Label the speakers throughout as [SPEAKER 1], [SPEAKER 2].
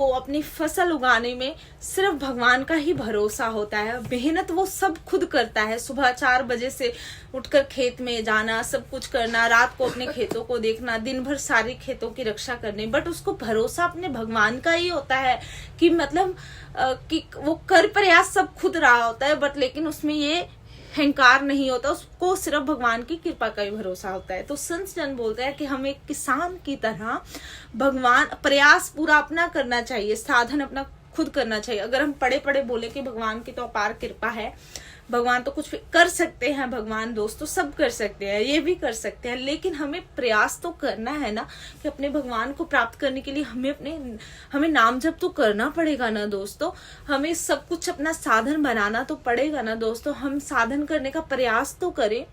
[SPEAKER 1] वो अपनी फसल उगाने में सिर्फ भगवान का ही भरोसा होता है। मेहनत वो सब खुद करता है, सुबह 4 बजे से उठकर खेत में जाना, सब कुछ करना, रात को अपने खेतों को देखना, दिन भर सारी खेतों की रक्षा करनी, बट उसको भरोसा अपने भगवान का ही होता है कि मतलब कि वो कर प्रयास सब खुद रहा होता है, बट लेकिन उसमें ये अहंकार नहीं होता, उसको सिर्फ भगवान की कृपा का ही भरोसा होता है। तो संत जन बोलते हैं कि हमें किसान की तरह भगवान प्रयास पूरा अपना करना चाहिए, साधन अपना खुद करना चाहिए। अगर हम पढ़े पढ़े बोले कि भगवान की तो अपार कृपा है, भगवान तो कुछ भी कर सकते हैं, भगवान दोस्तों सब कर सकते हैं, ये भी कर सकते हैं, लेकिन हमें प्रयास तो करना है ना कि अपने भगवान को प्राप्त करने के लिए हमें नाम जप तो करना पड़ेगा ना दोस्तों। हमें सब कुछ अपना साधन बनाना तो पड़ेगा ना दोस्तों। हम साधन करने का प्रयास तो करें,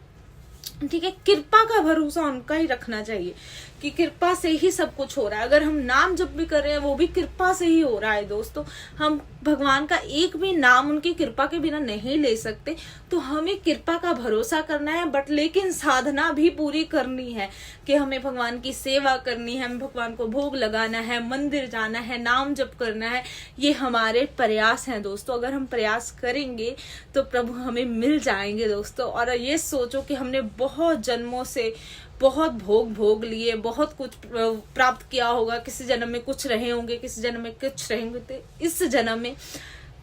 [SPEAKER 1] ठीक है। कृपा का भरोसा उनका ही रखना चाहिए कि कृपा से ही सब कुछ हो रहा है। अगर हम नाम जप भी कर रहे हैं वो भी कृपा से ही हो रहा है दोस्तों। हम भगवान का एक भी नाम उनकी कृपा के बिना नहीं ले सकते। तो हमें कृपा का भरोसा करना है, बट लेकिन साधना भी पूरी करनी है कि हमें भगवान की सेवा करनी है, हमें भगवान को भोग लगाना है, मंदिर जाना है, नाम जप करना है। ये हमारे प्रयास हैं दोस्तों। अगर हम प्रयास करेंगे तो प्रभु हमें मिल जाएंगे दोस्तों। और ये सोचो कि हमने बहुत जन्मों से बहुत भोग लिए, बहुत कुछ प्राप्त किया होगा, किसी जन्म में कुछ रहे होंगे, किसी जन्म में कुछ रहेंगे, तो इस जन्म में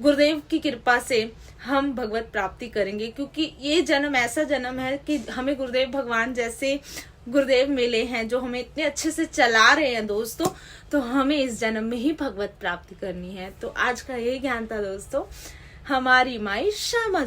[SPEAKER 1] गुरुदेव की कृपा से हम भगवत प्राप्ति करेंगे। क्योंकि ये जन्म ऐसा जन्म है कि हमें गुरुदेव भगवान जैसे गुरुदेव मिले हैं जो हमें इतने अच्छे से चला रहे हैं दोस्तों। तो हमें इस जन्म में ही भगवत प्राप्ति करनी है। तो आज का यही ज्ञान था दोस्तों। हमारी माई श्यामा।